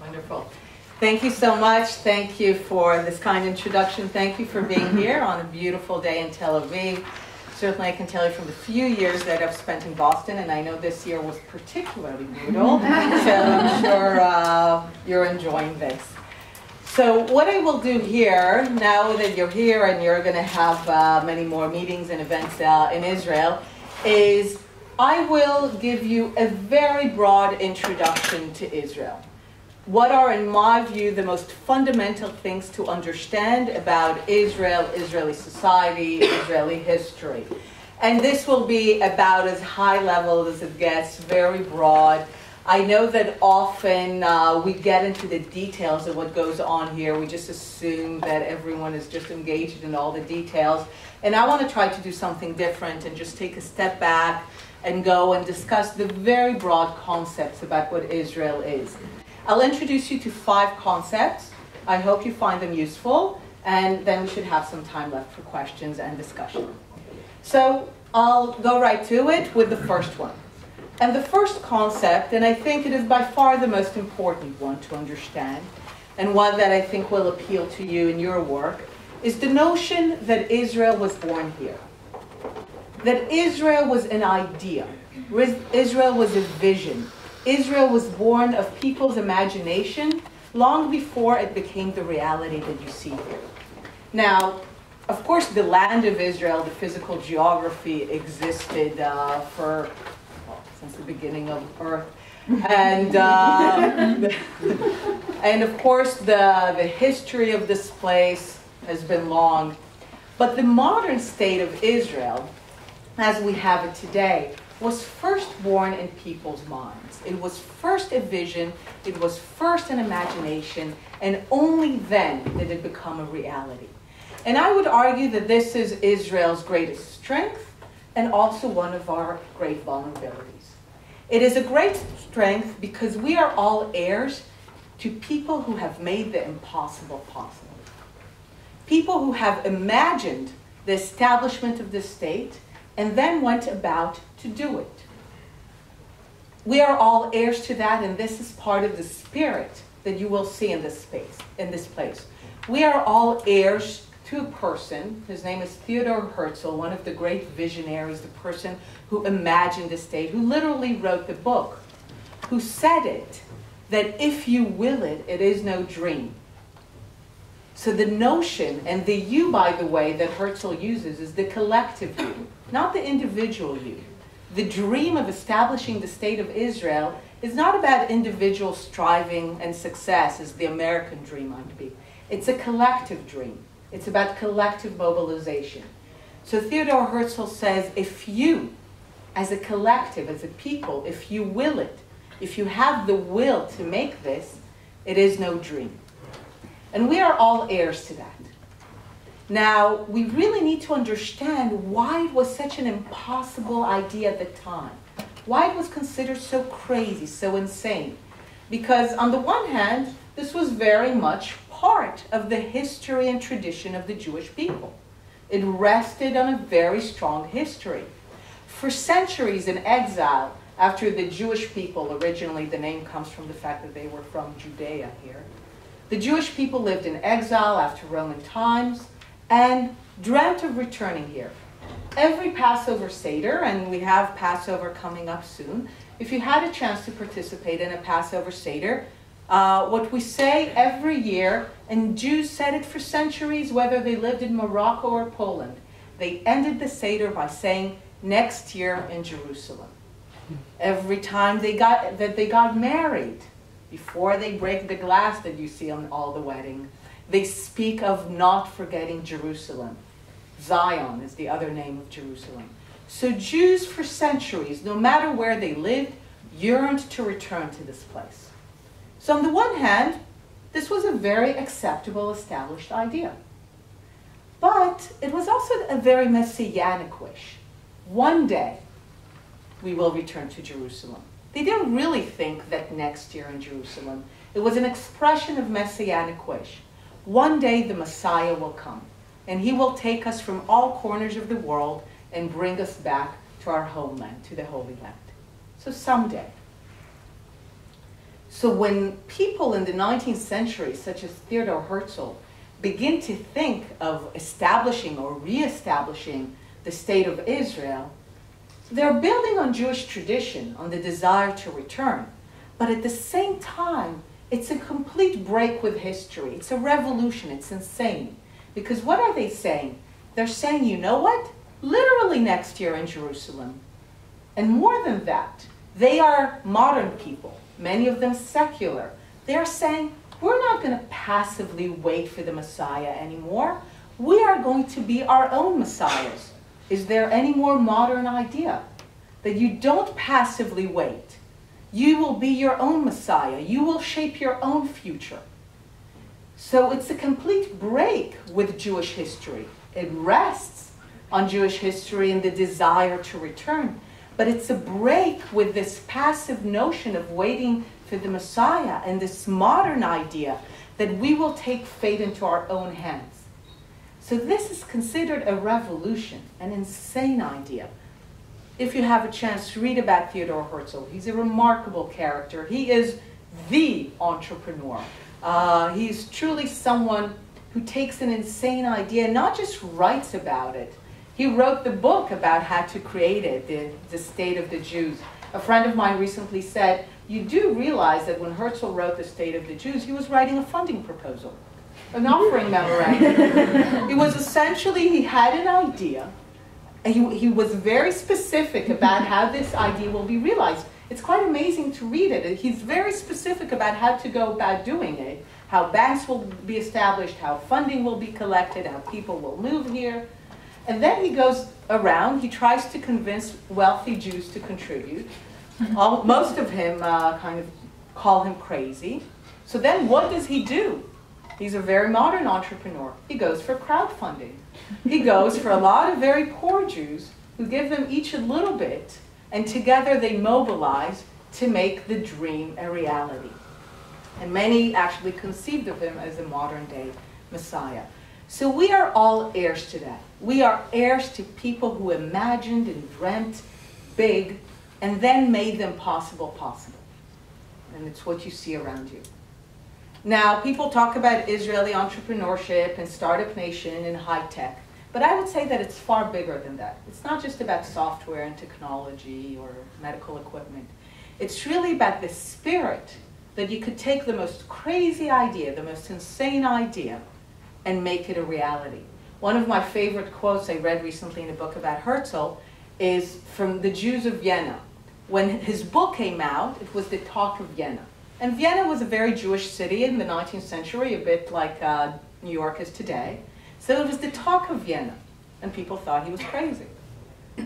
Wonderful. Thank you so much. Thank you for this kind introduction. Thank you for being here on a beautiful day in Tel Aviv. Certainly I can tell you from the few years that I've spent in Boston, and I know this year was particularly brutal, so I'm sure you're enjoying this. So what I will do here, now that you're here and you're going to have many more meetings and events in Israel, is I will give you a very broad introduction to Israel. What are, in my view, the most fundamental things to understand about Israel, Israeli society, Israeli history. And this will be about as high level as it gets, very broad. I know that often we get into the details of what goes on here. We just assume that everyone is just engaged in all the details. And I want to try to do something different and just take a step back and go and discuss the very broad concepts about what Israel is. I'll introduce you to 5 concepts. I hope you find them useful, and then we should have some time left for questions and discussion. So I'll go right to it with the first one. And the first concept, and I think it is by far the most important one to understand, and one that I think will appeal to you in your work, is the notion that Israel was born here. That Israel was an idea. Israel was a vision. Israel was born of people's imagination long before it became the reality that you see here. Now, of course, the land of Israel, the physical geography, existed since the beginning of Earth. And, and of course, the history of this place has been long. But the modern state of Israel, as we have it today, was first born in people's minds. It was first a vision, it was first an imagination, and only then did it become a reality. And I would argue that this is Israel's greatest strength and also one of our great vulnerabilities. It is a great strength because we are all heirs to people who have made the impossible possible. People who have imagined the establishment of the state and then went about to do it. We are all heirs to that, and this is part of the spirit that you will see in this place. We are all heirs to a person. His name is Theodor Herzl, one of the great visionaries, the person who imagined the state, who literally wrote the book, who said it, that if you will it, it is no dream. So the notion, and the you, by the way, that Herzl uses is the collective you, not the individual you. The dream of establishing the state of Israel is not about individual striving and success, as the American dream might be. It's a collective dream. It's about collective mobilization. So Theodor Herzl says, if you, as a collective, as a people, if you will it, if you have the will to make this, it is no dream. And we are all heirs to that. Now, we really need to understand why it was such an impossible idea at the time. Why it was considered so crazy, so insane. Because on the one hand, this was very much part of the history and tradition of the Jewish people. It rested on a very strong history. For centuries in exile, after the Jewish people, originally the name comes from the fact that they were from Judea here, the Jewish people lived in exile after Roman times and dreamt of returning here. Every Passover Seder, and we have Passover coming up soon, if you had a chance to participate in a Passover Seder, what we say every year, and Jews said it for centuries, whether they lived in Morocco or Poland, they ended the Seder by saying, next year in Jerusalem. Every time they got married, before they break the glass that you see on all the weddings, they speak of not forgetting Jerusalem. Zion is the other name of Jerusalem. So Jews for centuries, no matter where they lived, yearned to return to this place. So on the one hand, this was a very acceptable, established idea. But it was also a very messianic wish. One day, we will return to Jerusalem. They didn't really think that next year in Jerusalem. It was an expression of messianic wish. One day the Messiah will come, and he will take us from all corners of the world and bring us back to our homeland, to the Holy Land. So someday. So when people in the 19th century, such as Theodor Herzl, begin to think of establishing or reestablishing the state of Israel, they're building on Jewish tradition, on the desire to return. But at the same time, it's a complete break with history. It's a revolution. It's insane. Because what are they saying? They're saying, you know what? Literally next year in Jerusalem. And more than that, they are modern people, many of them secular. They are saying, we're not going to passively wait for the Messiah anymore. We are going to be our own messiahs. Is there any more modern idea? That you don't passively wait. You will be your own Messiah. You will shape your own future. So it's a complete break with Jewish history. It rests on Jewish history and the desire to return. But it's a break with this passive notion of waiting for the Messiah and this modern idea that we will take fate into our own hands. So this is considered a revolution, an insane idea. If you have a chance to read about Theodor Herzl, he's a remarkable character. He is the entrepreneur. He's truly someone who takes an insane idea and not just writes about it. He wrote the book about how to create it, the state of the Jews. A friend of mine recently said, you do realize that when Herzl wrote the State of the Jews, he was writing a funding proposal, an offering memorandum. It was essentially, he had an idea, and he was very specific about how this idea will be realized. It's quite amazing to read it. He's very specific about how to go about doing it, how banks will be established, how funding will be collected, how people will move here. And then he goes around, he tries to convince wealthy Jews to contribute. Most of him kind of call him crazy. So then what does he do? He's a very modern entrepreneur. He goes for crowdfunding. He goes for a lot of very poor Jews who give them each a little bit, and together they mobilize to make the dream a reality. And many actually conceived of him as a modern day Messiah. So we are all heirs to that. We are heirs to people who imagined and dreamt big and then made them possible. And it's what you see around you. Now, people talk about Israeli entrepreneurship and startup nation and high tech, but I would say that it's far bigger than that. It's not just about software and technology or medical equipment. It's really about the spirit that you could take the most crazy idea, the most insane idea, and make it a reality. One of my favorite quotes I read recently in a book about Herzl is from the Jews of Vienna. When his book came out, it was the talk of Vienna. And Vienna was a very Jewish city in the 19th century, a bit like New York is today. So it was the talk of Vienna, and people thought he was crazy.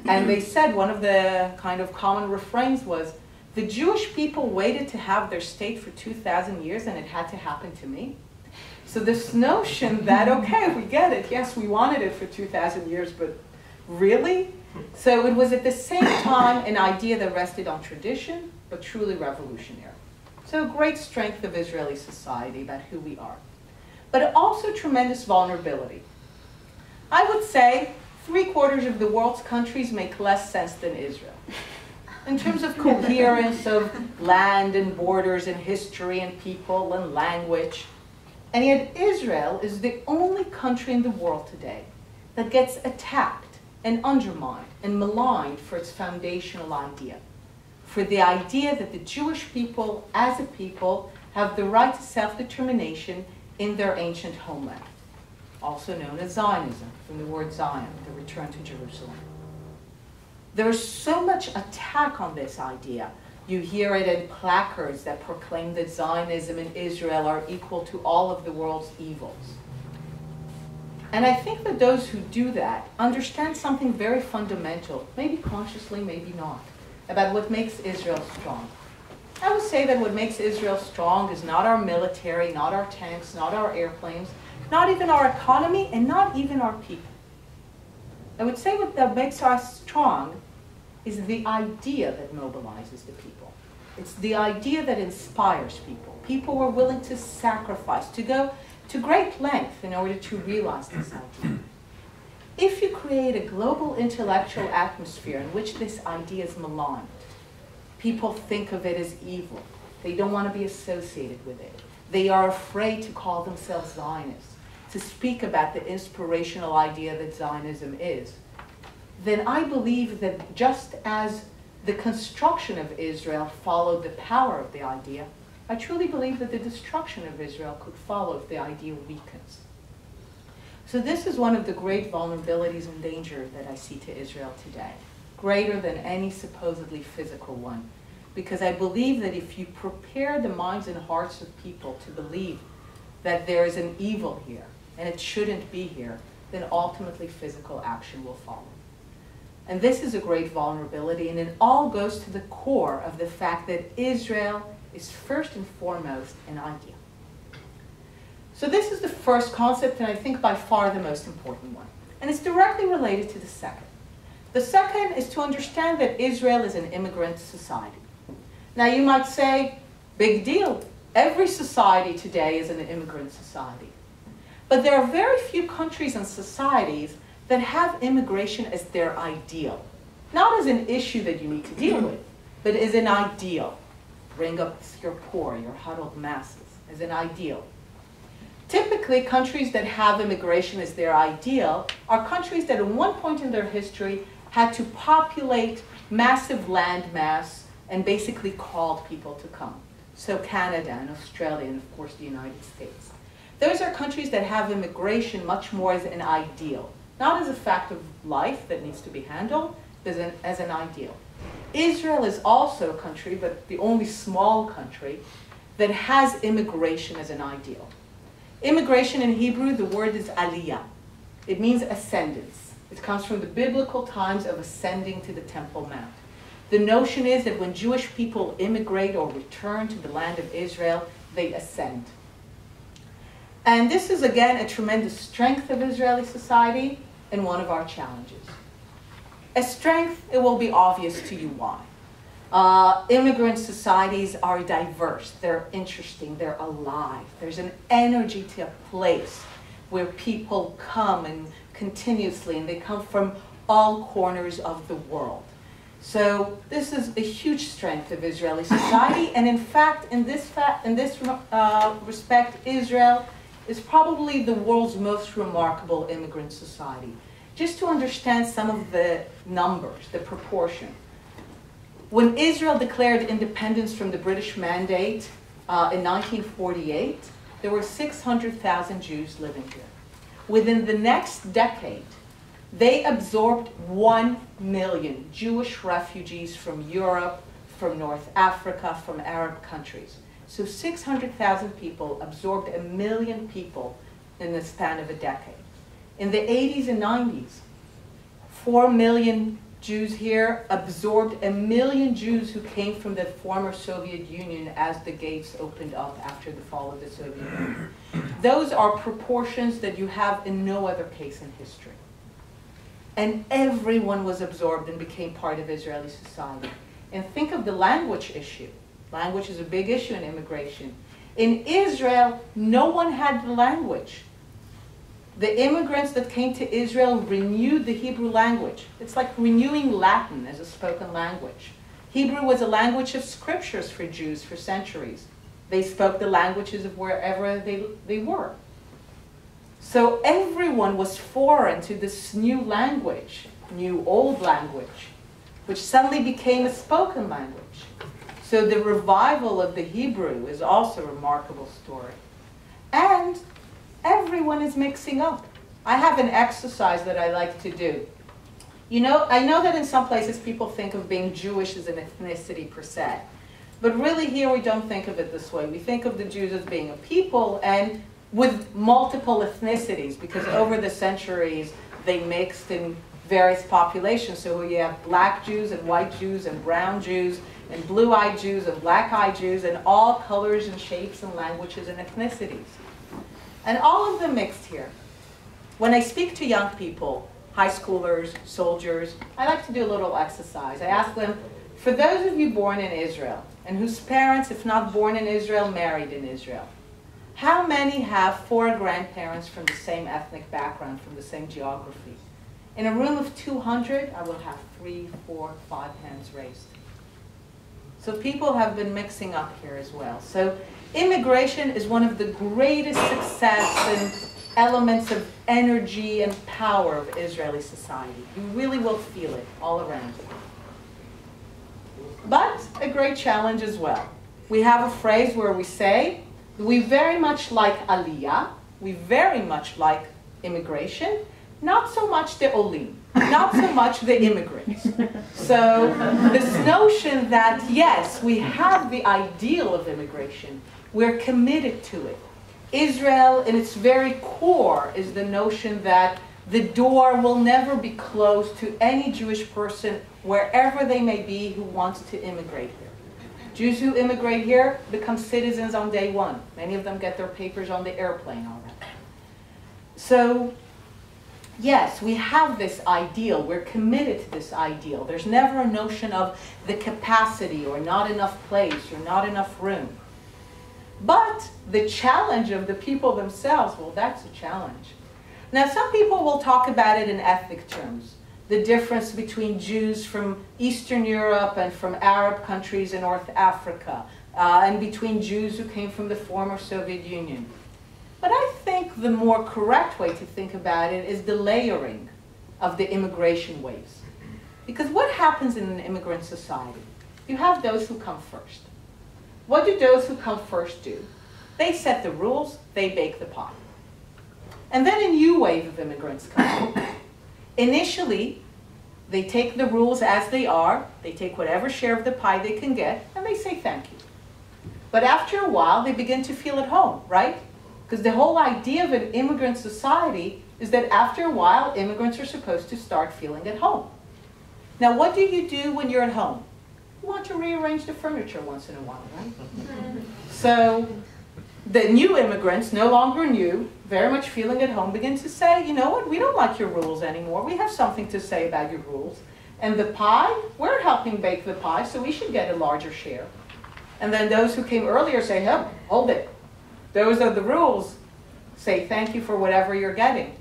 And they said one of the kind of common refrains was, the Jewish people waited to have their state for 2,000 years and it had to happen to me. So this notion that, okay, we get it, yes, we wanted it for 2,000 years, but really? So it was at the same time an idea that rested on tradition, but truly revolutionary. So great strength of Israeli society about who we are. But also tremendous vulnerability. I would say 3/4 of the world's countries make less sense than Israel. In terms of coherence of land and borders and history and people and language. And yet Israel is the only country in the world today that gets attacked and undermined and maligned for its foundational idea. For the idea that the Jewish people, as a people, have the right to self-determination in their ancient homeland, also known as Zionism, from the word Zion, the return to Jerusalem. There is so much attack on this idea. You hear it in placards that proclaim that Zionism and Israel are equal to all of the world's evils. And I think that those who do that understand something very fundamental, maybe consciously, maybe not, about what makes Israel strong. I would say that what makes Israel strong is not our military, not our tanks, not our airplanes, not even our economy, and not even our people. I would say what that makes us strong is the idea that mobilizes the people. It's the idea that inspires people. People were willing to sacrifice, to go to great length in order to realize this idea. If you create a global intellectual atmosphere in which this idea is maligned, people think of it as evil, They don't want to be associated with it. They are afraid to call themselves Zionists, to speak about the inspirational idea that Zionism is. Then I believe that just as the construction of Israel followed the power of the idea, I truly believe that the destruction of Israel could follow if the idea weakens. So this is one of the great vulnerabilities and danger that I see to Israel today, greater than any supposedly physical one. Because I believe that if you prepare the minds and hearts of people to believe that there is an evil here, and it shouldn't be here, then ultimately physical action will follow. And this is a great vulnerability, and it all goes to the core of the fact that Israel is first and foremost an idea. So this is the first concept, and I think by far the most important one. And it's directly related to the second. The second is to understand that Israel is an immigrant society. Now you might say, big deal. Every society today is an immigrant society. But there are very few countries and societies that have immigration as their ideal. Not as an issue that you need to deal with, but as an ideal. Bring up your poor, your huddled masses, as an ideal. Typically, countries that have immigration as their ideal are countries that at one point in their history had to populate massive land mass and basically called people to come. So Canada and Australia and of course the United States. Those are countries that have immigration much more as an ideal, not as a fact of life that needs to be handled, but as an ideal. Israel is also a country, but the only small country, that has immigration as an ideal. Immigration in Hebrew, the word is Aliya. It means ascendance. It comes from the biblical times of ascending to the Temple Mount. The notion is that when Jewish people immigrate or return to the land of Israel, they ascend. And this is, again, a tremendous strength of Israeli society and one of our challenges. A strength, it will be obvious to you why. Immigrant societies are diverse, they're interesting, they're alive. There's an energy to a place where people come and continuously, and they come from all corners of the world. So this is a huge strength of Israeli society, and in fact, in this respect, Israel is probably the world's most remarkable immigrant society. Just to understand some of the numbers, the proportion. When Israel declared independence from the British Mandate in 1948, there were 600,000 Jews living here. Within the next decade, they absorbed 1 million Jewish refugees from Europe, from North Africa, from Arab countries. So 600,000 people absorbed 1 million people in the span of a decade. In the 80s and 90s, 4 million Jews here absorbed 1 million Jews who came from the former Soviet Union as the gates opened up after the fall of the Soviet Union. Those are proportions that you have in no other case in history. And everyone was absorbed and became part of Israeli society. And think of the language issue. Language is a big issue in immigration. In Israel, no one had the language. The immigrants that came to Israel renewed the Hebrew language. It's like renewing Latin as a spoken language. Hebrew was a language of scriptures for Jews for centuries. They spoke the languages of wherever they were. So everyone was foreign to this new language, new old language, which suddenly became a spoken language. So the revival of the Hebrew is also a remarkable story. And everyone is mixing up. I have an exercise that I like to do. You know, I know that in some places people think of being Jewish as an ethnicity per se. But really here we don't think of it this way. We think of the Jews as being a people and with multiple ethnicities, because over the centuries they mixed in various populations. So you have black Jews and white Jews and brown Jews and blue-eyed Jews and black-eyed Jews and all colors and shapes and languages and ethnicities. And all of them mixed here. When I speak to young people, high schoolers, soldiers, I like to do a little exercise. I ask them, for those of you born in Israel, and whose parents, if not born in Israel, married in Israel, how many have 4 grandparents from the same ethnic background, from the same geography? In a room of 200, I will have 3, 4, 5 hands raised. So people have been mixing up here as well. So immigration is one of the greatest success and elements of energy and power of Israeli society. You really will feel it all around you. But a great challenge as well. We have a phrase where we say, we very much like Aliyah, we very much like immigration, not so much the Olim, not so much the immigrants. So this notion that, yes, we have the ideal of immigration, we're committed to it. Israel, in its very core, is the notion that the door will never be closed to any Jewish person, wherever they may be, who wants to immigrate here. Jews who immigrate here become citizens on day one. Many of them get their papers on the airplane already. So, yes, we have this ideal. We're committed to this ideal. There's never a notion of the capacity or not enough place or not enough room. But the challenge of the people themselves, well, that's a challenge. Now, some people will talk about it in ethnic terms. The difference between Jews from Eastern Europe and from Arab countries in North Africa, and between Jews who came from the former Soviet Union. But I think the more correct way to think about it is the layering of the immigration waves. Because what happens in an immigrant society? You have those who come first. What do those who come first do? They set the rules, they bake the pie. And then a new wave of immigrants come. Initially, they take the rules as they are, they take whatever share of the pie they can get, and they say thank you. But after a while, they begin to feel at home, right? Because the whole idea of an immigrant society is that after a while, immigrants are supposed to start feeling at home. Now, what do you do when you're at home? You want to rearrange the furniture once in a while, right? So the new immigrants, no longer new, very much feeling at home, begin to say, you know what, we don't like your rules anymore. We have something to say about your rules. And the pie, we're helping bake the pie, so we should get a larger share. And then those who came earlier say, hey, hold it. Those are the rules. Say thank you for whatever you're getting.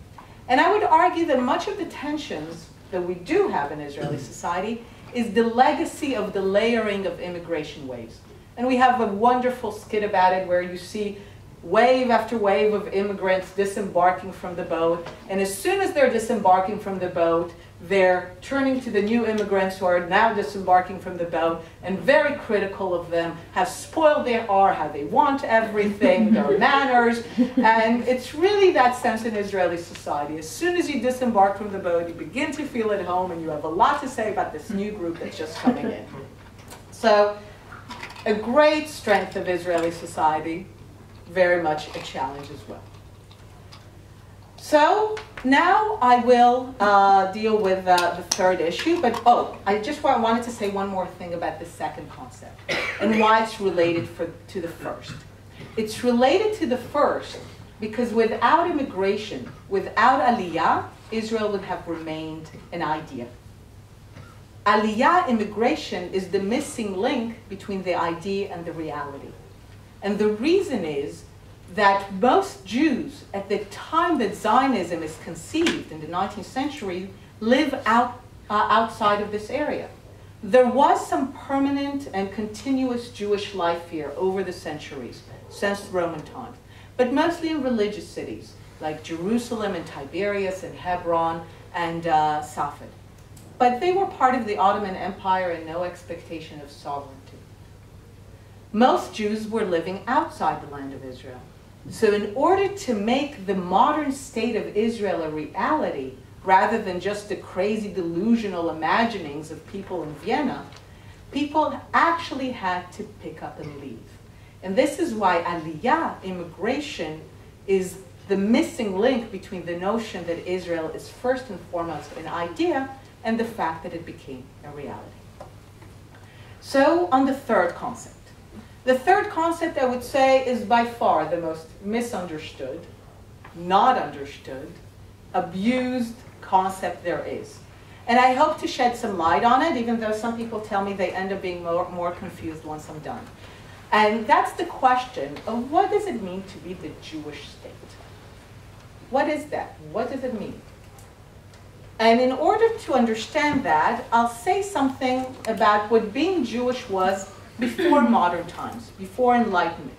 And I would argue that much of the tensions that we do have in Israeli society is the legacy of the layering of immigration waves. And we have a wonderful skit about it where you see wave after wave of immigrants disembarking from the boat. And as soon as they're disembarking from the boat, they're turning to the new immigrants who are now disembarking from the boat and very critical of them, have spoiled they are, how they want everything, their manners. And it's really that sense in Israeli society. As soon as you disembark from the boat, you begin to feel at home and you have a lot to say about this new group that's just coming in. So a great strength of Israeli society, very much a challenge as well. So now I will deal with the third issue, but I just wanted to say one more thing about the second concept and why it's related to the first. It's related to the first because without immigration, without Aliyah, Israel would have remained an idea. Aliyah, immigration, is the missing link between the idea and the reality. And the reason is that most Jews, at the time that Zionism is conceived in the 19th century, live outside of this area. There was some permanent and continuous Jewish life here over the centuries, since Roman times, but mostly in religious cities, like Jerusalem and Tiberias and Hebron and Safed. But they were part of the Ottoman Empire and no expectation of sovereignty. Most Jews were living outside the land of Israel. So in order to make the modern state of Israel a reality, rather than just the crazy delusional imaginings of people in Vienna, people actually had to pick up and leave. And this is why Aliyah, immigration, is the missing link between the notion that Israel is first and foremost an idea and the fact that it became a reality. So on the third concept. The third concept, I would say, is by far the most misunderstood, not understood, abused concept there is. And I hope to shed some light on it, even though some people tell me they end up being more confused once I'm done. And that's the question of what does it mean to be the Jewish state? What is that? What does it mean? And in order to understand that, I'll say something about what being Jewish was before modern times, before Enlightenment,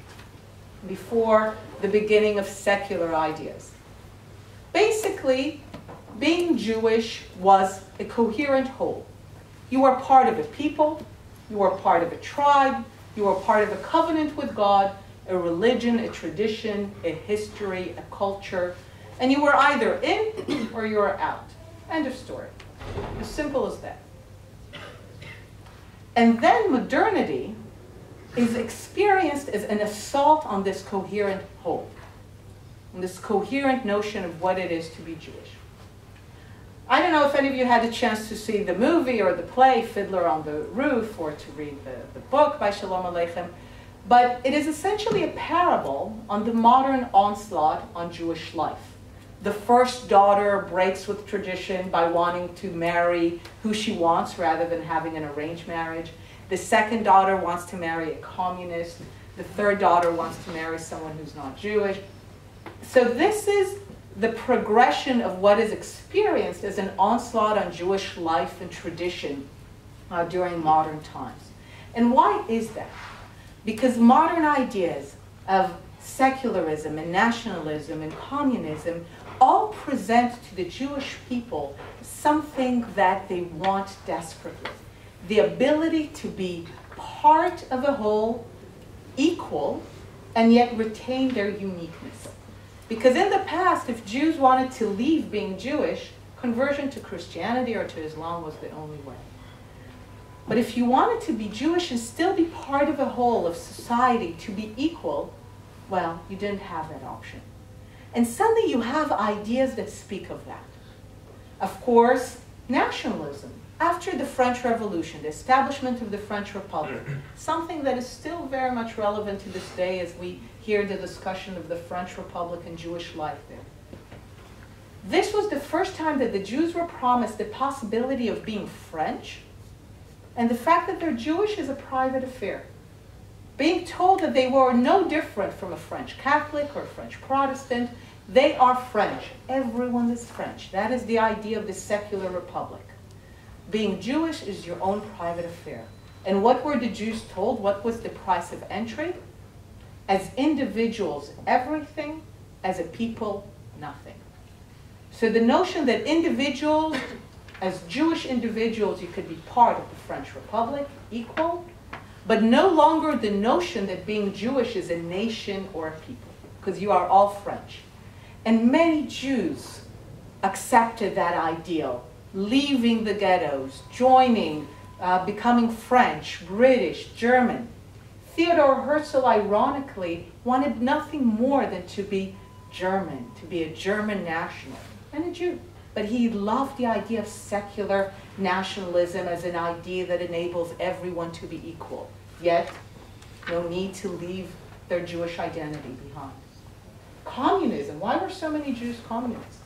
before the beginning of secular ideas. Basically, being Jewish was a coherent whole. You are part of a people, you are part of a tribe, you are part of a covenant with God, a religion, a tradition, a history, a culture, and you were either in or you are out. End of story. As simple as that. And then modernity is experienced as an assault on this coherent whole, on this coherent notion of what it is to be Jewish. I don't know if any of you had a chance to see the movie or the play, Fiddler on the Roof, or to read the book by Shalom Aleichem, but it is essentially a parable on the modern onslaught on Jewish life. The first daughter breaks with tradition by wanting to marry who she wants rather than having an arranged marriage. The second daughter wants to marry a communist. The third daughter wants to marry someone who's not Jewish. So this is the progression of what is experienced as an onslaught on Jewish life and tradition during modern times. And why is that? Because modern ideas of secularism and nationalism and communism all present to the Jewish people something that they want desperately. The ability to be part of a whole, equal, and yet retain their uniqueness. Because in the past, if Jews wanted to leave being Jewish, conversion to Christianity or to Islam was the only way. But if you wanted to be Jewish and still be part of a whole of society, to be equal, well, you didn't have that option. And suddenly you have ideas that speak of that. Of course, nationalism. After the French Revolution, the establishment of the French Republic, something that is still very much relevant to this day as we hear the discussion of the French Republic and Jewish life there. This was the first time that the Jews were promised the possibility of being French, and the fact that they're Jewish is a private affair. Being told that they were no different from a French Catholic or a French Protestant, they are French. Everyone is French. That is the idea of the secular republic. Being Jewish is your own private affair. And what were the Jews told? What was the price of entry? As individuals, everything. As a people, nothing. So the notion that individuals, as Jewish individuals, you could be part of the French Republic, equal, but no longer the notion that being Jewish is a nation or a people, because you are all French. And many Jews accepted that ideal, leaving the ghettos, joining, becoming French, British, German. Theodor Herzl, ironically, wanted nothing more than to be German, to be a German national, and a Jew. But he loved the idea of secular nationalism as an idea that enables everyone to be equal, yet no need to leave their Jewish identity behind. Communism. Why were so many Jews communists?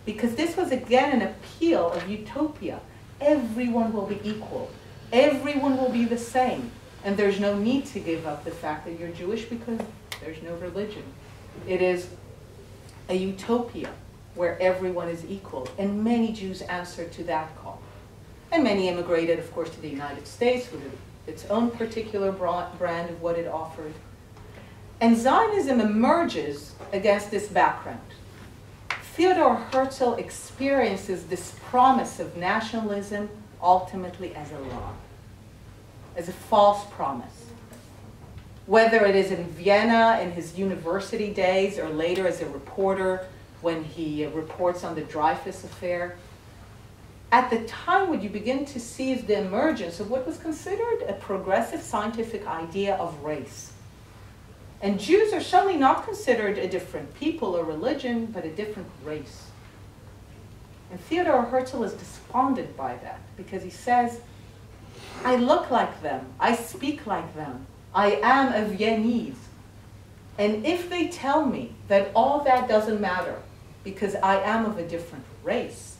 Because this was again an appeal of utopia. Everyone will be equal. Everyone will be the same. And there's no need to give up the fact that you're Jewish because there's no religion. It is a utopia where everyone is equal. And many Jews answered to that call. And many immigrated, of course, to the United States with its own particular brand of what it offered. And Zionism emerges against this background. Theodor Herzl experiences this promise of nationalism ultimately as a lie, as a false promise. Whether it is in Vienna in his university days or later as a reporter when he reports on the Dreyfus affair, at the time what you begin to see is the emergence of what was considered a progressive scientific idea of race. And Jews are certainly not considered a different people or religion, but a different race. And Theodor Herzl is despondent by that because he says, I look like them, I speak like them, I am a Viennese. And if they tell me that all that doesn't matter because I am of a different race,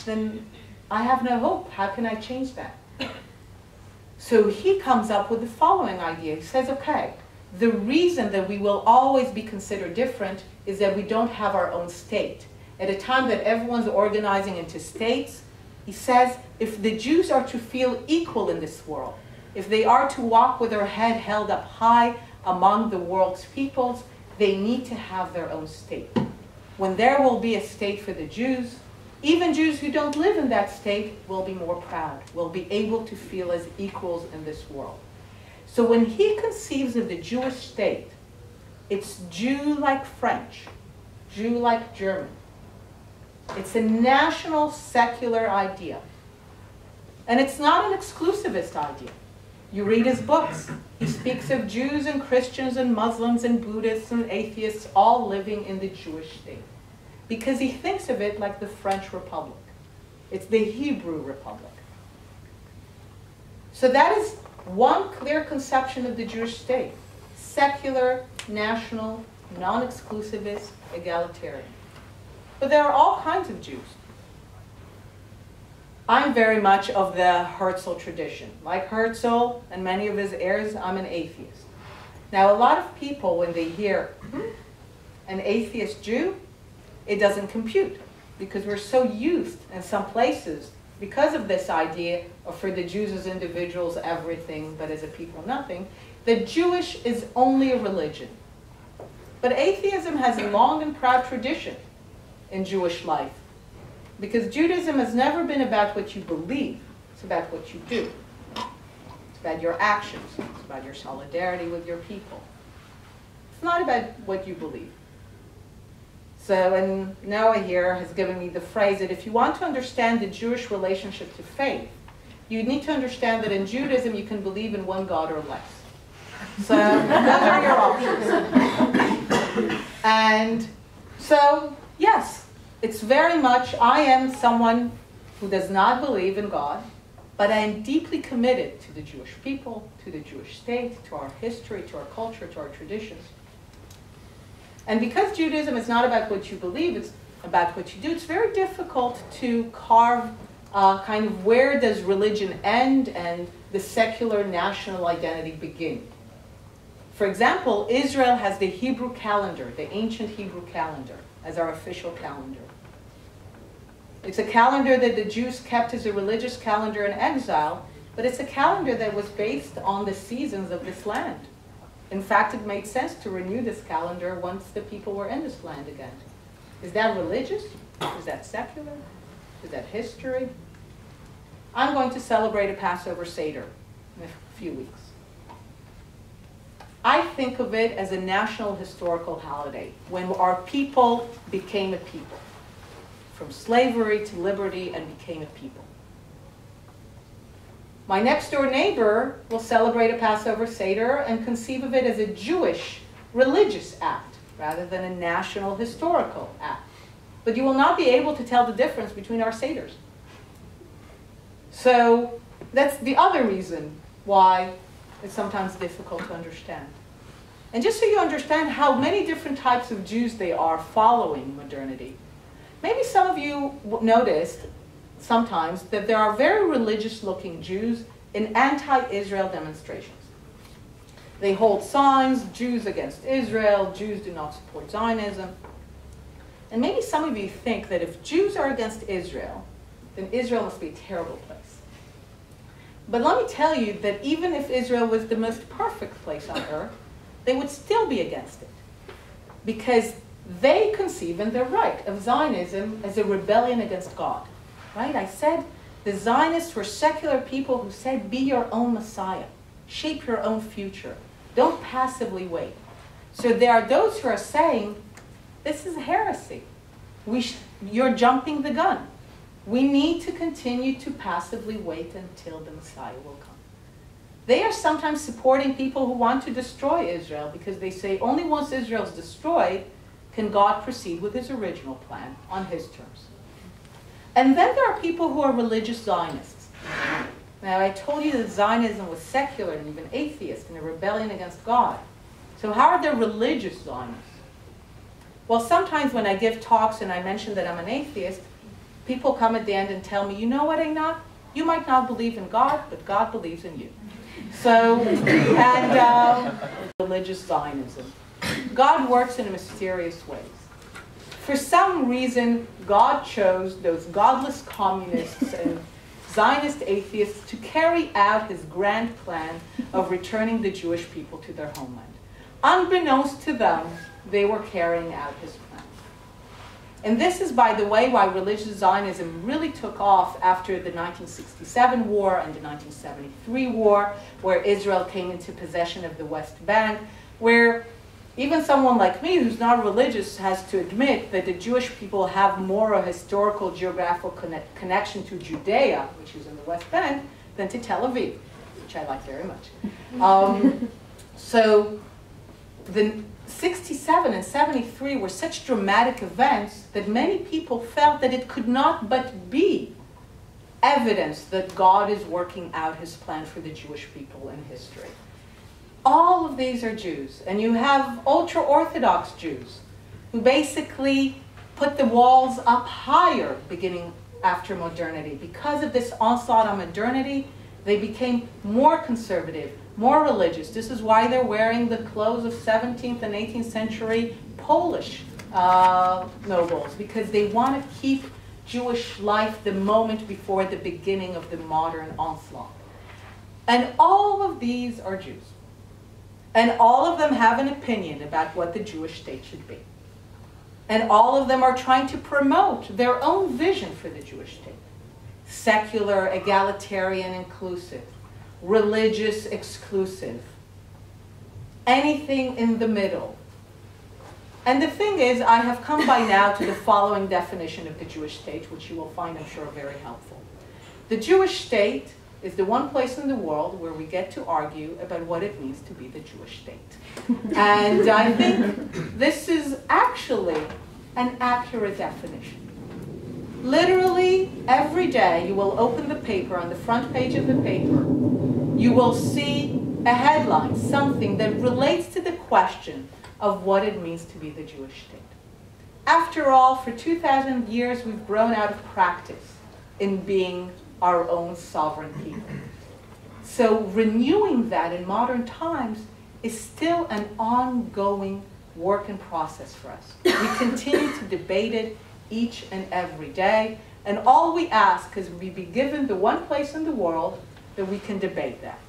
then I have no hope. How can I change that? So he comes up with the following idea. He says, okay, the reason that we will always be considered different is that we don't have our own state. At a time that everyone's organizing into states, he says, if the Jews are to feel equal in this world, if they are to walk with their head held up high among the world's peoples, they need to have their own state. When there will be a state for the Jews, even Jews who don't live in that state will be more proud, will be able to feel as equals in this world. So when he conceives of the Jewish state, it's Jew like French, Jew like German. It's a national secular idea. And it's not an exclusivist idea. You read his books. He speaks of Jews and Christians and Muslims and Buddhists and atheists all living in the Jewish state. Because he thinks of it like the French Republic. It's the Hebrew Republic. So that is one clear conception of the Jewish state. Secular, national, non-exclusivist, egalitarian. But there are all kinds of Jews. I'm very much of the Herzl tradition. Like Herzl and many of his heirs, I'm an atheist. Now, a lot of people, when they hear an atheist Jew, it doesn't compute, because we're so used in some places, because of this idea of for the Jews as individuals everything, but as a people nothing, that Jewish is only a religion. But atheism has a long and proud tradition in Jewish life, because Judaism has never been about what you believe, it's about what you do. It's about your actions, it's about your solidarity with your people. It's not about what you believe. So, and Noah here has given me the phrase that if you want to understand the Jewish relationship to faith, you need to understand that in Judaism you can believe in one God or less. So those are your options. And so, yes, it's very much, I am someone who does not believe in God, but I am deeply committed to the Jewish people, to the Jewish state, to our history, to our culture, to our traditions. And because Judaism is not about what you believe, it's about what you do, it's very difficult to carve kind of where does religion end and the secular national identity begin. For example, Israel has the Hebrew calendar, the ancient Hebrew calendar, as our official calendar. It's a calendar that the Jews kept as a religious calendar in exile, but it's a calendar that was based on the seasons of this land. In fact, it made sense to renew this calendar once the people were in this land again. Is that religious? Is that secular? Is that history? I'm going to celebrate a Passover Seder in a few weeks. I think of it as a national historical holiday, when our people became a people. From slavery to liberty and became a people. My next door neighbor will celebrate a Passover Seder and conceive of it as a Jewish religious act rather than a national historical act. But you will not be able to tell the difference between our Seders. So that's the other reason why it's sometimes difficult to understand. And just so you understand how many different types of Jews they are following modernity, maybe some of you noticed sometimes that there are very religious-looking Jews in anti-Israel demonstrations. They hold signs, Jews against Israel, Jews do not support Zionism. And maybe some of you think that if Jews are against Israel, then Israel must be a terrible place. But let me tell you that even if Israel was the most perfect place on earth, they would still be against it. Because they conceive, and they're right, of Zionism as a rebellion against God. Right? I said the Zionists were secular people who said, be your own Messiah. Shape your own future. Don't passively wait. So there are those who are saying, this is heresy. You're jumping the gun. We need to continue to passively wait until the Messiah will come. They are sometimes supporting people who want to destroy Israel because they say only once Israel is destroyed can God proceed with his original plan on his terms. And then there are people who are religious Zionists. Now, I told you that Zionism was secular and even atheist and a rebellion against God. So how are there religious Zionists? Well, sometimes when I give talks and I mention that I'm an atheist, people come at the end and tell me, you know what, Einat? You might not believe in God, but God believes in you. So, and religious Zionism. God works in mysterious ways. For some reason, God chose those godless communists and Zionist atheists to carry out his grand plan of returning the Jewish people to their homeland. Unbeknownst to them, they were carrying out his plan. And this is, by the way, why religious Zionism really took off after the 1967 war and the 1973 war, where Israel came into possession of the West Bank, where even someone like me who's not religious has to admit that the Jewish people have more a historical geographical connection to Judea, which is in the West Bank, than to Tel Aviv, which I like very much. So the 67 and 73 were such dramatic events that many people felt that it could not but be evidence that God is working out his plan for the Jewish people in history. All of these are Jews, and you have ultra-Orthodox Jews who basically put the walls up higher beginning after modernity. Because of this onslaught on modernity, they became more conservative, more religious. This is why they're wearing the clothes of 17th and 18th century Polish nobles, because they want to keep Jewish life the moment before the beginning of the modern onslaught. And all of these are Jews. And all of them have an opinion about what the Jewish state should be. And all of them are trying to promote their own vision for the Jewish state. Secular, egalitarian, inclusive. Religious, exclusive. Anything in the middle. And the thing is, I have come by now to the following definition of the Jewish state, which you will find, I'm sure, very helpful. The Jewish state is the one place in the world where we get to argue about what it means to be the Jewish state. And I think this is actually an accurate definition. Literally, every day you will open the paper, on the front page of the paper, you will see a headline, something that relates to the question of what it means to be the Jewish state. After all, for 2,000 years we've grown out of practice in being our own sovereign people. So renewing that in modern times is still an ongoing work in process for us. We continue to debate it each and every day, and all we ask is we be given the one place in the world that we can debate that.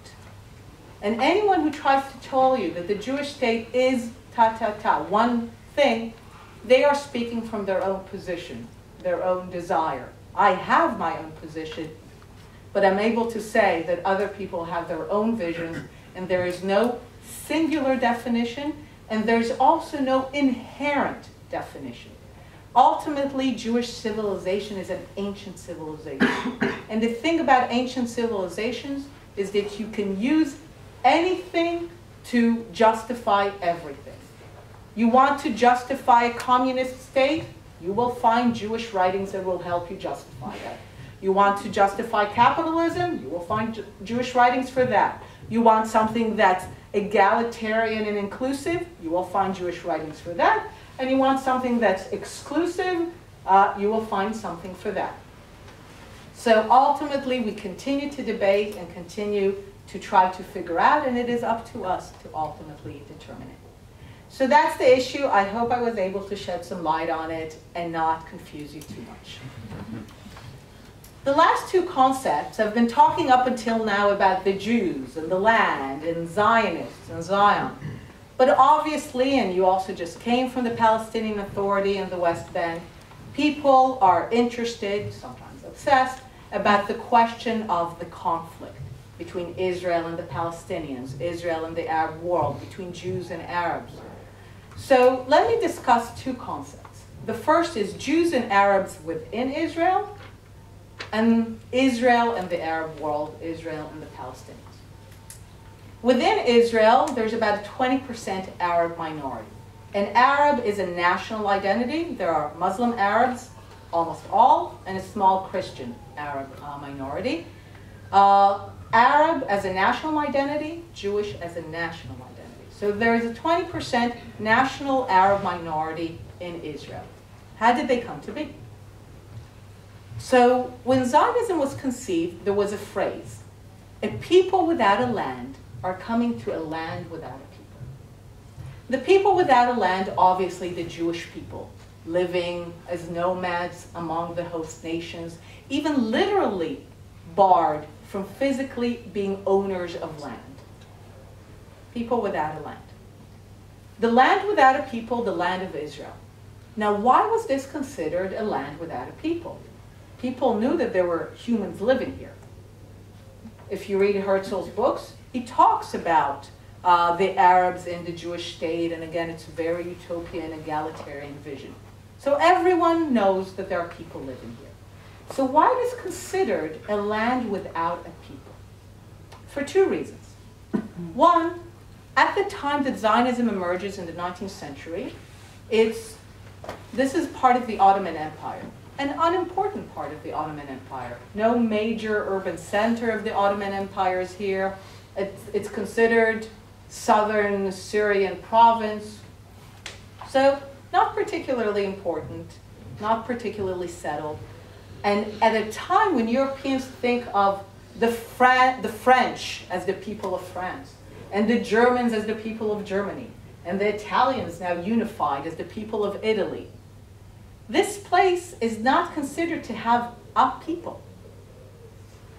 And anyone who tries to tell you that the Jewish state is one thing, they are speaking from their own position, their own desire. I have my own position, but I'm able to say that other people have their own visions, and there is no singular definition, and there's also no inherent definition. Ultimately, Jewish civilization is an ancient civilization. And the thing about ancient civilizations is that you can use anything to justify everything. You want to justify a communist state? You will find Jewish writings that will help you justify that. You want to justify capitalism? You will find Jewish writings for that. You want something that's egalitarian and inclusive? You will find Jewish writings for that. And you want something that's exclusive? You will find something for that. So ultimately, we continue to debate and continue to try to figure out, and it is up to us to ultimately determine it. So that's the issue. I hope I was able to shed some light on it and not confuse you too much. The last two concepts have been talking up until now about the Jews and the land and Zionists and Zion. But obviously, and you also just came from the Palestinian Authority and the West Bank, people are interested, sometimes obsessed, about the question of the conflict between Israel and the Palestinians, Israel and the Arab world, between Jews and Arabs. So let me discuss two concepts. The first is Jews and Arabs within Israel, and Israel and the Arab world, Israel and the Palestinians. Within Israel, there's about a 20% Arab minority. An Arab is a national identity. There are Muslim Arabs, almost all, and a small Christian Arab minority. Arab as a national identity, Jewish as a national identity. So there is a 20% national Arab minority in Israel. How did they come to be? So when Zionism was conceived, there was a phrase, a people without a land are coming to a land without a people. The people without a land, obviously the Jewish people, living as nomads among the host nations, even literally barred from physically being owners of land. People without a land. The land without a people, the land of Israel. Now, why was this considered a land without a people? People knew that there were humans living here. If you read Herzl's books, he talks about the Arabs in the Jewish state, and again, it's a very utopian, egalitarian vision. So everyone knows that there are people living here. So why is it considered a land without a people? For two reasons. One, at the time that Zionism emerges in the 19th century, this is part of the Ottoman Empire, an unimportant part of the Ottoman Empire. No major urban center of the Ottoman Empire is here. It's considered southern Syrian province. So not particularly important, not particularly settled. And at a time when Europeans think of the French as the people of France, and the Germans as the people of Germany, and the Italians now unified as the people of Italy, this place is not considered to have a people.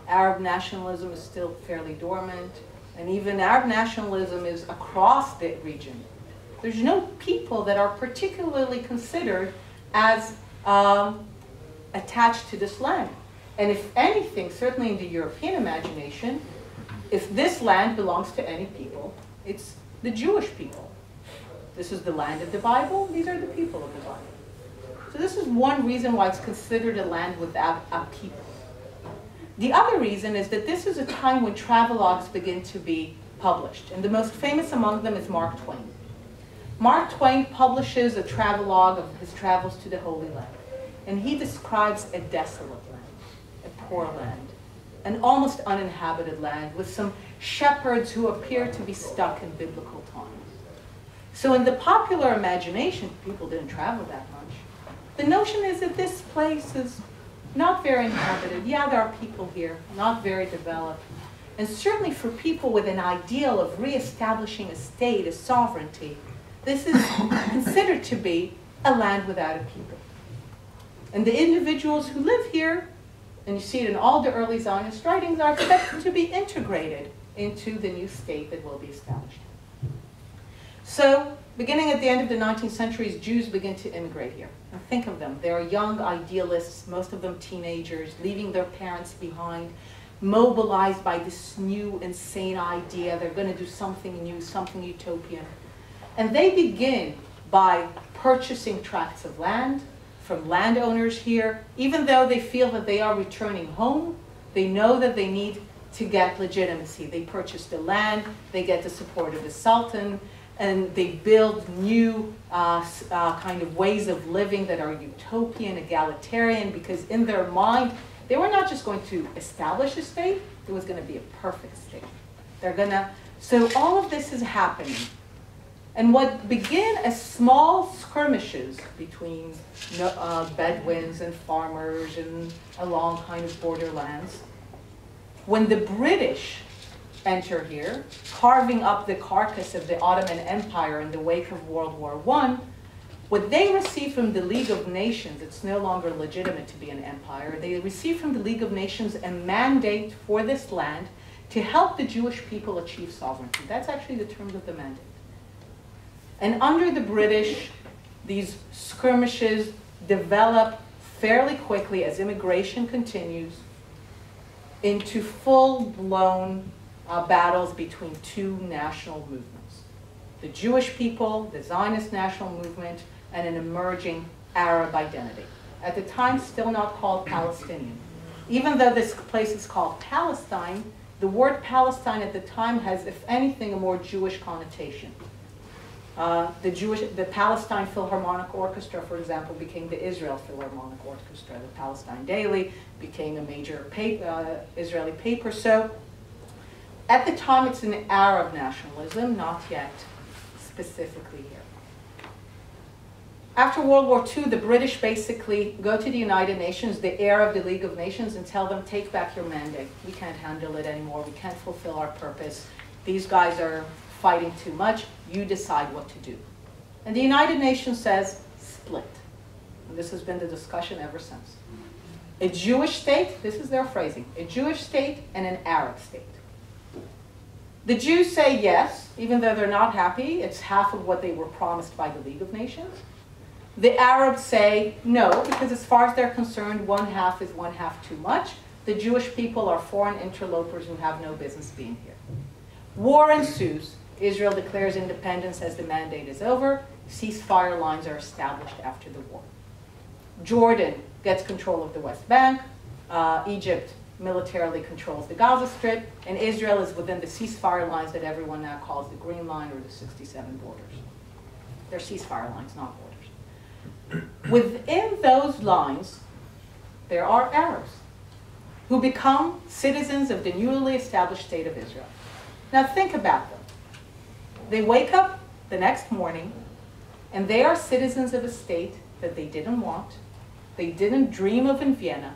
Arab nationalism is still fairly dormant, and even Arab nationalism is across the region. There's no people that are particularly considered as attached to this land. And if anything, certainly in the European imagination, if this land belongs to any people, it's the Jewish people. This is the land of the Bible, these are the people of the Bible. So this is one reason why it's considered a land without a people. The other reason is that this is a time when travelogues begin to be published, and the most famous among them is Mark Twain. Mark Twain publishes a travelogue of his travels to the Holy Land, and he describes a desolate land, a poor land, an almost uninhabited land with some shepherds who appear to be stuck in biblical times. So in the popular imagination, people didn't travel that much. The notion is that this place is not very inhabited. Yeah, there are people here, not very developed. And certainly for people with an ideal of reestablishing a state, a sovereignty, this is considered to be a land without a people. And the individuals who live here, and you see it in all the early Zionist writings, are expected to be integrated into the new state that will be established. So, beginning at the end of the 19th century, Jews begin to immigrate here. And think of them. They are young idealists, most of them teenagers, leaving their parents behind, mobilized by this new, insane idea. They're going to do something new, something utopian. And they begin by purchasing tracts of land from landowners here. Even though they feel that they are returning home, they know that they need to get legitimacy. They purchase the land, they get the support of the Sultan, and they build new kind of ways of living that are utopian, egalitarian, because in their mind, they were not just going to establish a state, it was going to be a perfect state. So all of this is happening. And what began as small skirmishes between Bedouins and farmers and along kind of borderlands, when the British enter here, carving up the carcass of the Ottoman Empire in the wake of World War I, what they receive from the League of Nations, it's no longer legitimate to be an empire, they receive from the League of Nations a mandate for this land to help the Jewish people achieve sovereignty. That's actually the terms of the mandate. And under the British, these skirmishes develop fairly quickly as immigration continues into full-blown battles between two national movements. The Jewish people, the Zionist national movement, and an emerging Arab identity. At the time, still not called Palestinian. Even though this place is called Palestine, the word Palestine at the time has, if anything, a more Jewish connotation. The Palestine Philharmonic Orchestra, for example, became the Israel Philharmonic Orchestra. The Palestine Daily became a major Israeli paper. So at the time, it's an Arab nationalism, not yet specifically here. After World War II, the British basically go to the United Nations, the heir of the League of Nations, and tell them, take back your mandate. We can't handle it anymore. We can't fulfill our purpose. These guys are fighting too much. You decide what to do. And the United Nations says, split. And this has been the discussion ever since. a Jewish state, this is their phrasing, a Jewish state and an Arab state. The Jews say yes, even though they're not happy. It's half of what they were promised by the League of Nations. The Arabs say no, because as far as they're concerned, one half is one half too much. The Jewish people are foreign interlopers who have no business being here. War ensues. Israel declares independence as the mandate is over. Ceasefire lines are established after the war. Jordan gets control of the West Bank. Egypt militarily controls the Gaza Strip. And Israel is within the ceasefire lines that everyone now calls the Green Line or the 67 borders. They're ceasefire lines, not borders. Within those lines, there are Arabs who become citizens of the newly established state of Israel. Now think about them. They wake up the next morning and they are citizens of a state that they didn't want, they didn't dream of in Vienna,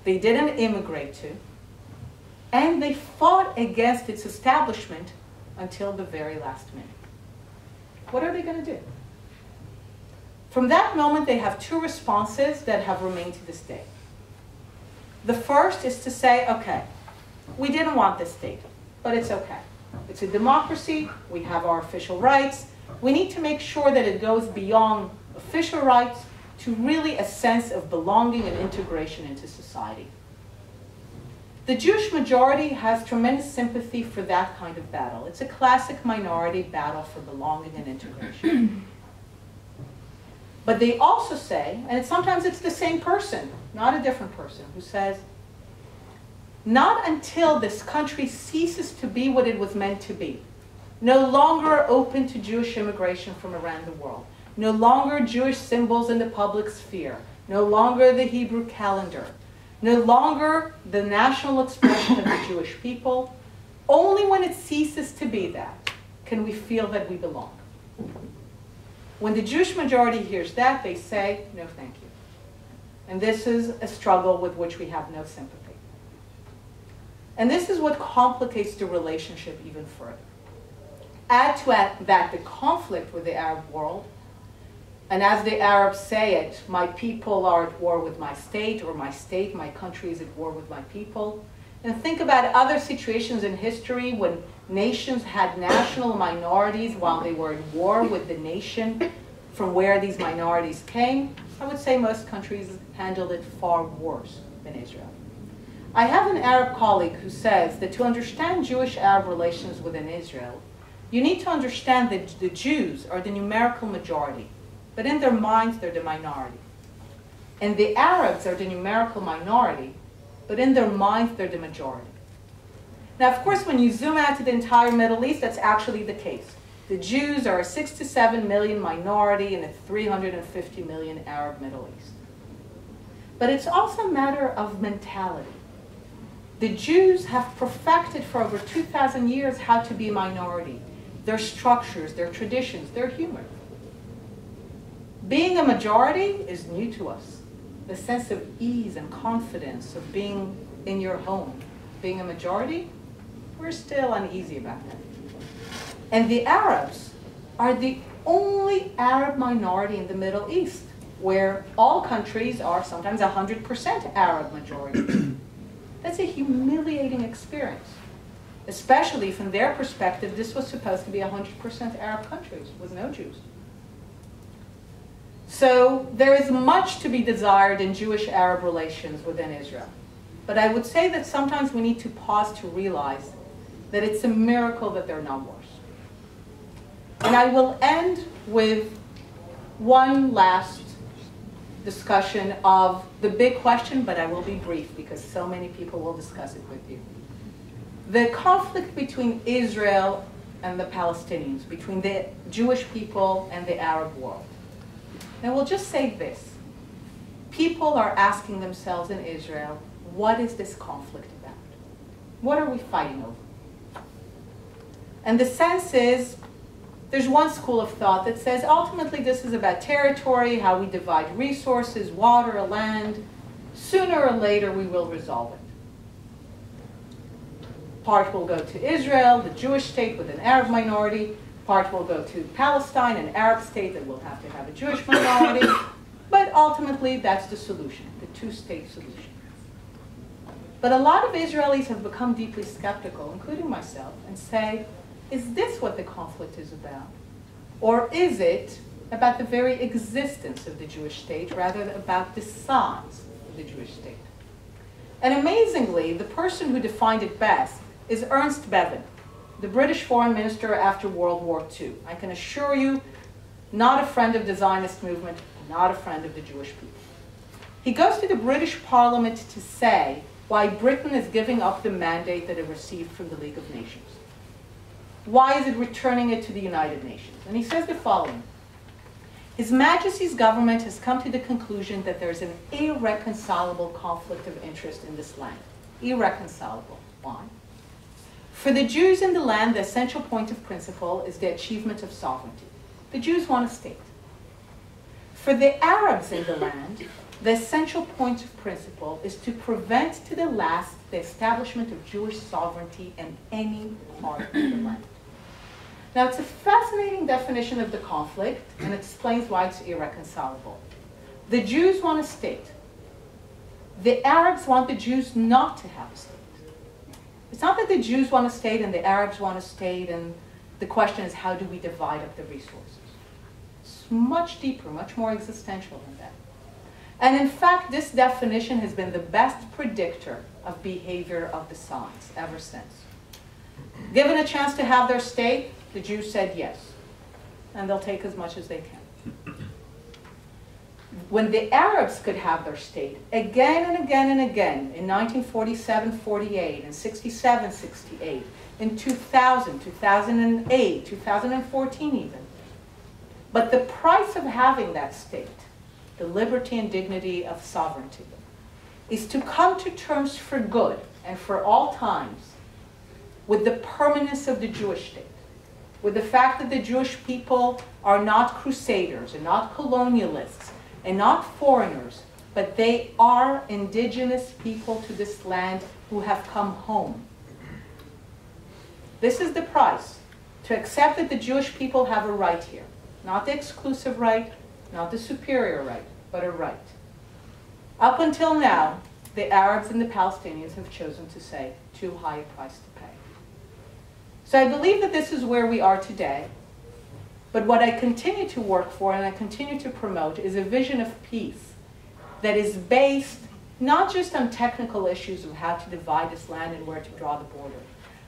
they didn't immigrate to, and they fought against its establishment until the very last minute. What are they going to do? From that moment, they have two responses that have remained to this day. The first is to say, okay, we didn't want this state, but it's okay. It's a democracy, we have our official rights. We need to make sure that it goes beyond official rights to really a sense of belonging and integration into society. The Jewish majority has tremendous sympathy for that kind of battle. It's a classic minority battle for belonging and integration. But they also say, and sometimes it's the same person, not a different person, who says, not until this country ceases to be what it was meant to be, no longer open to Jewish immigration from around the world, no longer Jewish symbols in the public sphere, no longer the Hebrew calendar, no longer the national expression of the Jewish people, only when it ceases to be that can we feel that we belong. When the Jewish majority hears that, they say, no thank you. And this is a struggle with which we have no sympathy. And this is what complicates the relationship even further. Add to that the conflict with the Arab world, and as the Arabs say it, my people are at war with my state, or my state, my country is at war with my people. And think about other situations in history when nations had national minorities while they were at war with the nation from where these minorities came. I would say most countries handled it far worse than Israel. I have an Arab colleague who says that to understand Jewish-Arab relations within Israel, you need to understand that the Jews are the numerical majority, but in their minds they're the minority. And the Arabs are the numerical minority, but in their minds they're the majority. Now, of course, when you zoom out to the entire Middle East, that's actually the case. The Jews are a 6 to 7 million minority in a 350 million Arab Middle East. But it's also a matter of mentality. The Jews have perfected for over 2,000 years how to be a minority. Their structures, their traditions, their humor. Being a majority is new to us. The sense of ease and confidence of being in your home. Being a majority, we're still uneasy about that. And the Arabs are the only Arab minority in the Middle East, where all countries are sometimes 100% Arab majority. That's a humiliating experience, especially from their perspective. This was supposed to be 100% Arab countries with no Jews. So there is much to be desired in Jewish-Arab relations within Israel. But I would say that sometimes we need to pause to realize that it's a miracle that they're not worse. And I will end with one last discussion of the big question, but I will be brief because so many people will discuss it with you. The conflict between Israel and the Palestinians, between the Jewish people and the Arab world. And we'll just say this. People are asking themselves in Israel, what is this conflict about? What are we fighting over? And the sense is, there's one school of thought that says ultimately this is about territory, how we divide resources, water, land. Sooner or later we will resolve it. Part will go to Israel, the Jewish state with an Arab minority. Part will go to Palestine, an Arab state that will have to have a Jewish minority. But ultimately that's the solution. The two-state solution. But a lot of Israelis have become deeply skeptical, including myself, and say, is this what the conflict is about? Or is it about the very existence of the Jewish state rather than about the size of the Jewish state? And amazingly, the person who defined it best is Ernst Bevin, the British foreign minister after World War II. I can assure you, not a friend of the Zionist movement, not a friend of the Jewish people. He goes to the British Parliament to say why Britain is giving up the mandate that it received from the League of Nations. Why is it returning it to the United Nations? And he says the following: His Majesty's government has come to the conclusion that there's an irreconcilable conflict of interest in this land. Irreconcilable. Why? For the Jews in the land, the essential point of principle is the achievement of sovereignty. The Jews want a state. For the Arabs in the land, the essential point of principle is to prevent to the last the establishment of Jewish sovereignty in any part of the land. Now, it's a fascinating definition of the conflict, and it explains why it's irreconcilable. The Jews want a state. The Arabs want the Jews not to have a state. It's not that the Jews want a state and the Arabs want a state, and the question is, how do we divide up the resources? It's much deeper, much more existential than that. And in fact, this definition has been the best predictor of behavior of the signs ever since. Given a chance to have their state, the Jews said yes, and they'll take as much as they can. When the Arabs could have their state, again and again and again, in 1947-48, in 67-68, in 2000, 2008, 2014 even. But the price of having that state, the liberty and dignity of sovereignty, is to come to terms for good and for all times with the permanence of the Jewish state, with the fact that the Jewish people are not crusaders and not colonialists and not foreigners, but they are indigenous people to this land who have come home. This is the price, to accept that the Jewish people have a right here. Not the exclusive right, not the superior right, but a right. Up until now, the Arabs and the Palestinians have chosen to say, too high a price to pay. So I believe that this is where we are today. But what I continue to work for and I continue to promote is a vision of peace that is based not just on technical issues of how to divide this land and where to draw the border,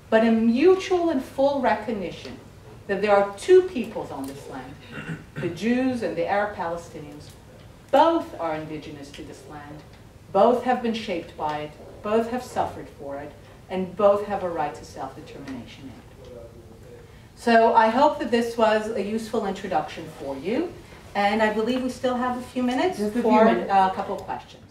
but a mutual and full recognition that there are two peoples on this land, the Jews and the Arab Palestinians. Both are indigenous to this land. Both have been shaped by it. Both have suffered for it. And both have a right to self-determination in it. So I hope that this was a useful introduction for you. And I believe we still have a few minutes for a couple of questions.